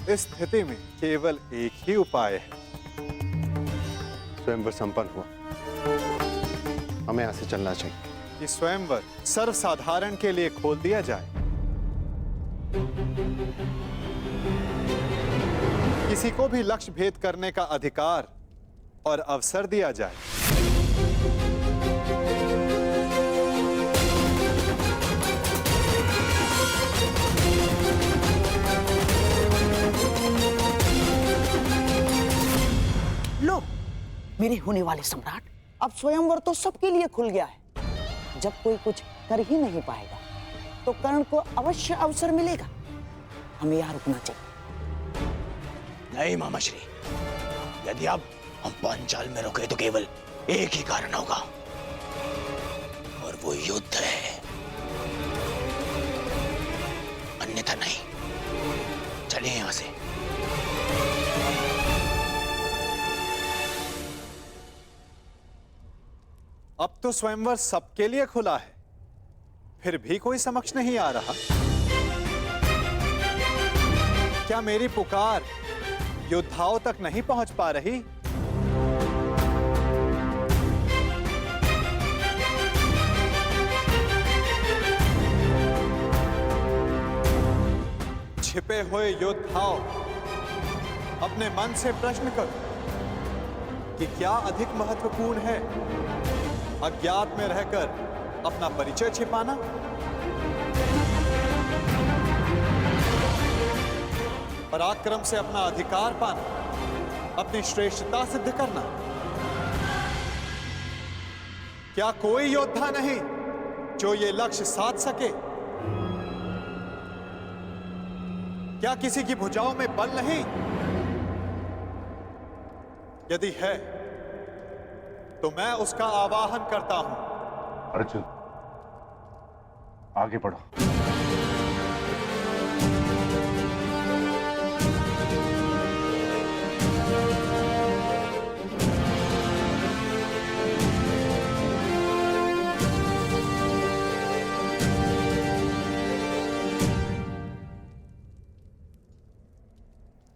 इस स्थिति में केवल एक ही उपाय है। स्वयंवर संपन्न हुआ, हमें यहां से चलना चाहिए। कि स्वयंवर सर्वसाधारण के लिए खोल दिया जाए, किसी को भी लक्ष्य भेद करने का अधिकार और अवसर दिया जाए। लो, मेरे होने वाले सम्राट, अब स्वयंवर तो सबके लिए खुल गया है। जब कोई कुछ कर ही नहीं पाएगा तो कर्ण को अवश्य अवसर मिलेगा। हमें यहाँ रुकना चाहिए। नहीं मामाश्री, यदि अब हम पांचाल में रुके तो केवल एक ही कारण होगा, और वो युद्ध है, अन्यथा नहीं। चलिए यहां से। अब तो स्वयंवर सबके लिए खुला है, फिर भी कोई समक्ष नहीं आ रहा। क्या मेरी पुकार योद्धाओं तक नहीं पहुंच पा रही? छिपे हुए योद्धाओं, अपने मन से प्रश्न करो कि क्या अधिक महत्वपूर्ण है, अज्ञात में रहकर अपना परिचय छिपाना, पराक्रम से अपना अधिकार पाना, अपनी श्रेष्ठता सिद्ध करना? क्या कोई योद्धा नहीं जो ये लक्ष्य साध सके? क्या किसी की भुजाओं में बल नहीं? यदि है तो मैं उसका आवाहन करता हूं। अर्जुन, आगे बढ़ो।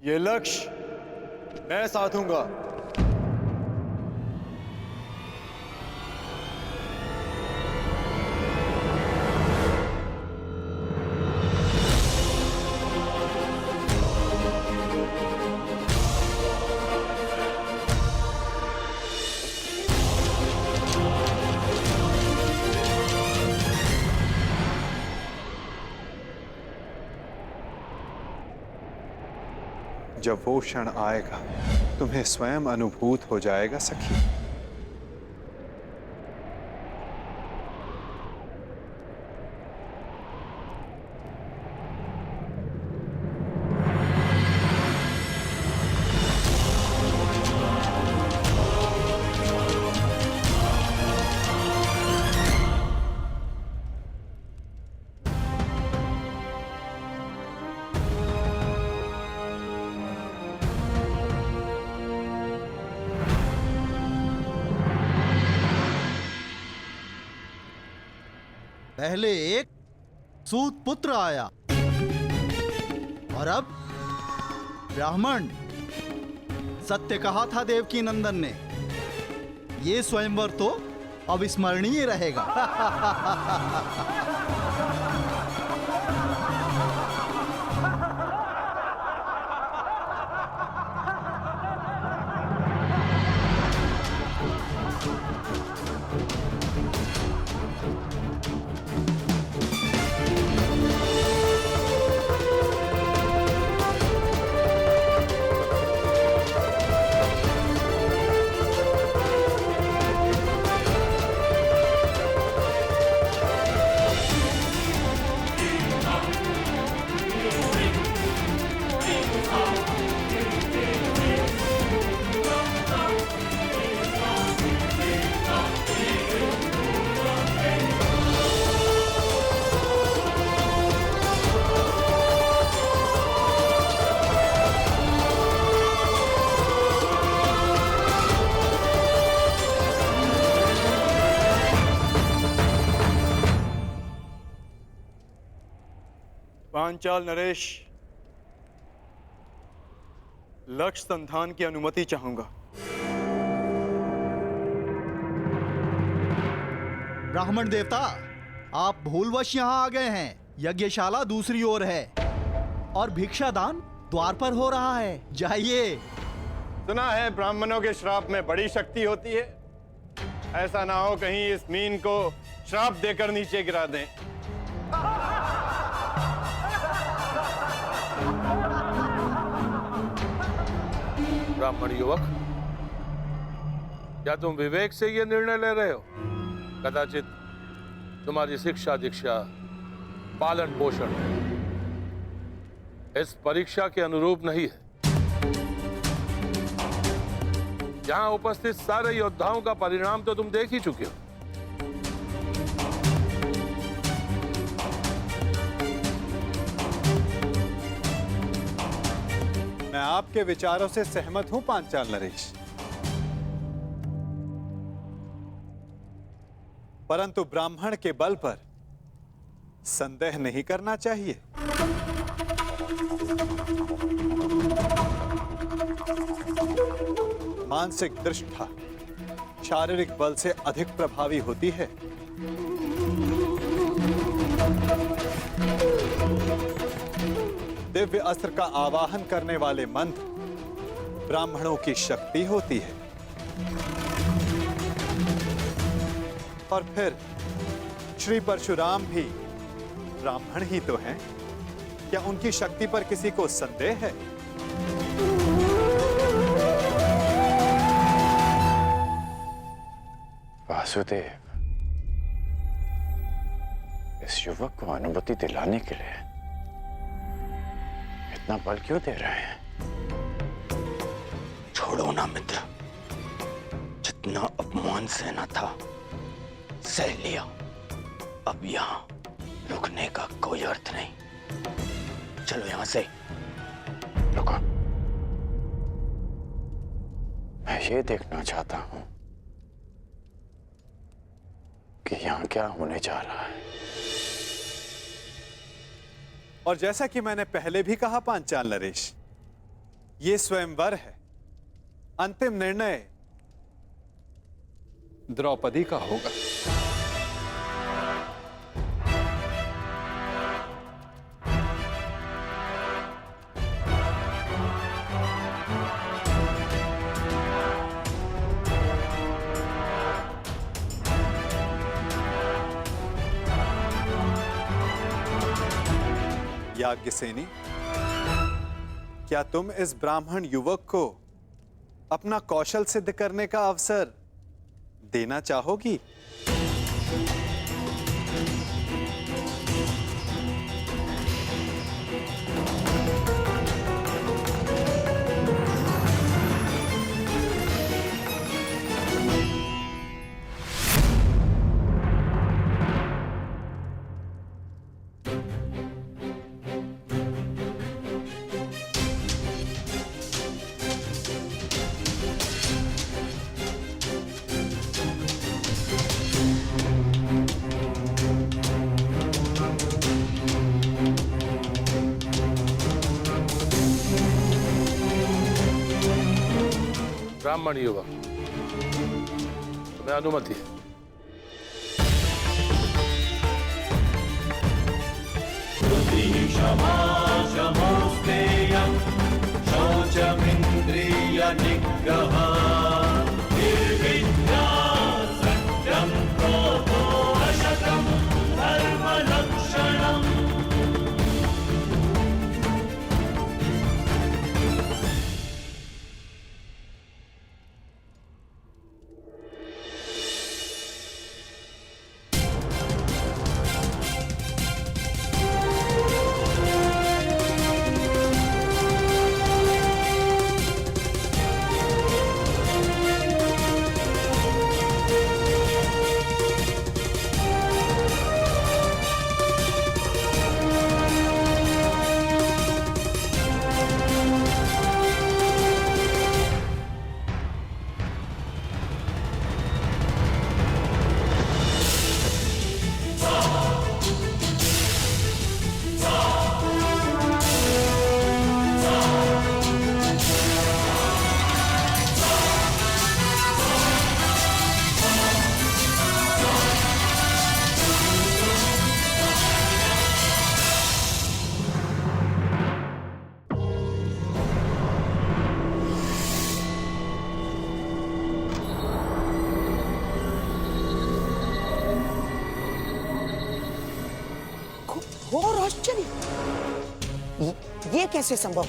ये लक्ष्य मैं साधूंगा। जब वो क्षण आएगा तुम्हें स्वयं अनुभूत हो जाएगा सखी। पहले एक सूत पुत्र आया और अब ब्राह्मण। सत्य कहा था देवकी नंदन ने, ये स्वयंवर तो अविस्मरणीय रहेगा। पांचाल नरेश, लक्ष्य संधान की अनुमति चाहूंगा। ब्राह्मण देवता, आप भूलवश यहाँ आ गए हैं। यज्ञशाला दूसरी ओर है और भिक्षादान द्वार पर हो रहा है। जाइए। सुना है ब्राह्मणों के श्राप में बड़ी शक्ति होती है। ऐसा ना हो कहीं इस मीन को श्राप देकर नीचे गिरा दें। ब्राह्मण युवक, क्या तुम विवेक से ये निर्णय ले रहे हो? कदाचित तुम्हारी शिक्षा दीक्षा पालन पोषण इस परीक्षा के अनुरूप नहीं है। यहां उपस्थित सारे योद्धाओं का परिणाम तो तुम देख ही चुके हो। मैं आपके विचारों से सहमत हूं पांचाल नरेश, परंतु ब्राह्मण के बल पर संदेह नहीं करना चाहिए। मानसिक दृष्टता शारीरिक बल से अधिक प्रभावी होती है। दिव्य अस्त्र का आवाहन करने वाले मंत्र ब्राह्मणों की शक्ति होती है। और फिर श्री परशुराम भी ब्राह्मण ही तो हैं। क्या उनकी शक्ति पर किसी को संदेह है? वासुदेव, इस युवक को अनुमति दिलाने के लिए इतना बल क्यों दे रहे हैं? छोड़ो ना मित्र, जितना अपमान सहना था सह लिया। अब यहां रुकने का कोई अर्थ नहीं। चलो यहां से। रुको, मैं ये देखना चाहता हूं कि यहां क्या होने जा रहा है। और जैसा कि मैंने पहले भी कहा पांचाल नरेश, ये स्वयंवर है। अंतिम निर्णय द्रौपदी का होगा। याज्ञसेनी, क्या तुम इस ब्राह्मण युवक को अपना कौशल सिद्ध करने का अवसर देना चाहोगी? ब्राह्मण युवक, तुम्हें अनुमति है। आश्चर्य, ये कैसे संभव?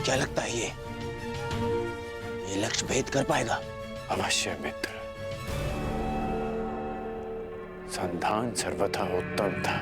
क्या लगता है ये लक्ष्य भेद कर पाएगा? अवश्य मित्र, संधान सर्वथा उत्तम था।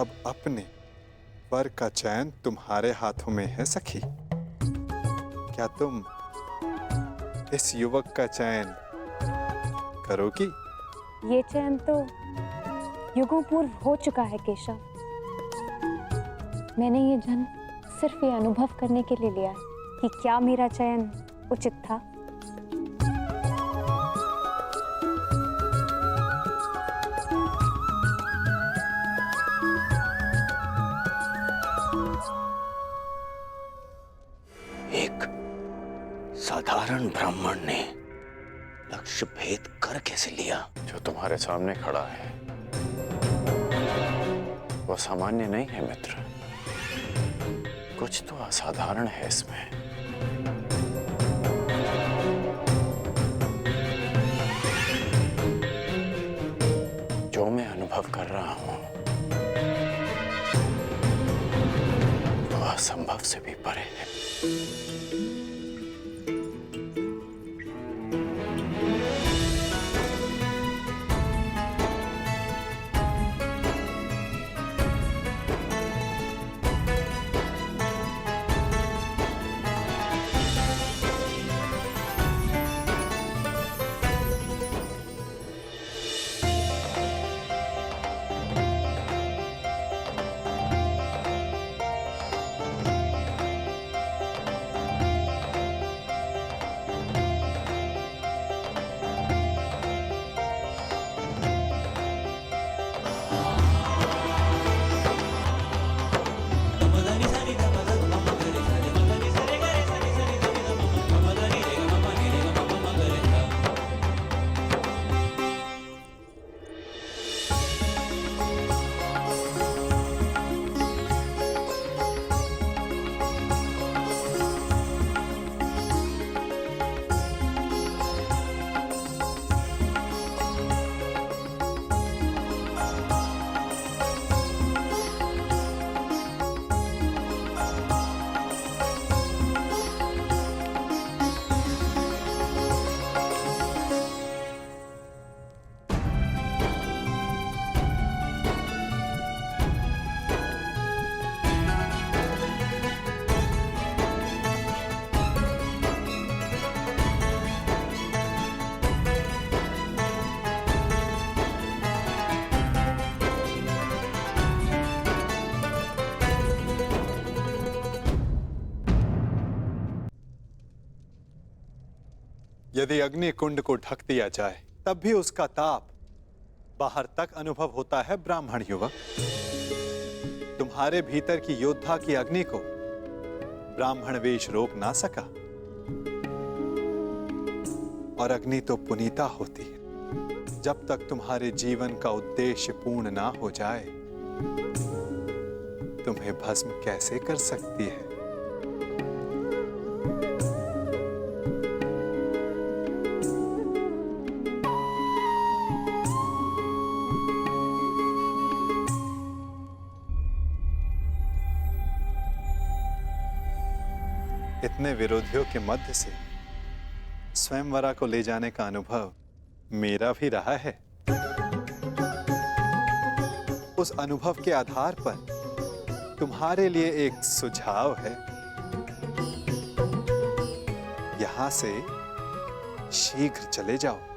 अब अपने वर का चयन तुम्हारे हाथों में है सखी। क्या तुम इस युवक का चयन करोगी? ये चयन तो युगों पूर्व हो चुका है केशव। मैंने ये जन्म सिर्फ ये अनुभव करने के लिए लिया कि क्या मेरा चयन उचित था। एक साधारण ब्राह्मण ने लक्ष्य भेद कर कैसे लिया? जो तुम्हारे सामने खड़ा है वो सामान्य नहीं है मित्र, कुछ तो असाधारण है इसमें। जो मैं अनुभव कर रहा हूं वो असंभव से भी परे है। यदि अग्नि कुंड को ढक दिया जाए तब भी उसका ताप बाहर तक अनुभव होता है ब्राह्मण युवक। तुम्हारे भीतर की योद्धा की अग्नि को ब्राह्मण वेश रोक ना सका। और अग्नि तो पुनीता होती है। जब तक तुम्हारे जीवन का उद्देश्य पूर्ण ना हो जाए, तुम्हें भस्म कैसे कर सकती है? इतने विरोधियों के मध्य से स्वयंवरा को ले जाने का अनुभव मेरा भी रहा है। उस अनुभव के आधार पर तुम्हारे लिए एक सुझाव है। यहां से शीघ्र चले जाओ।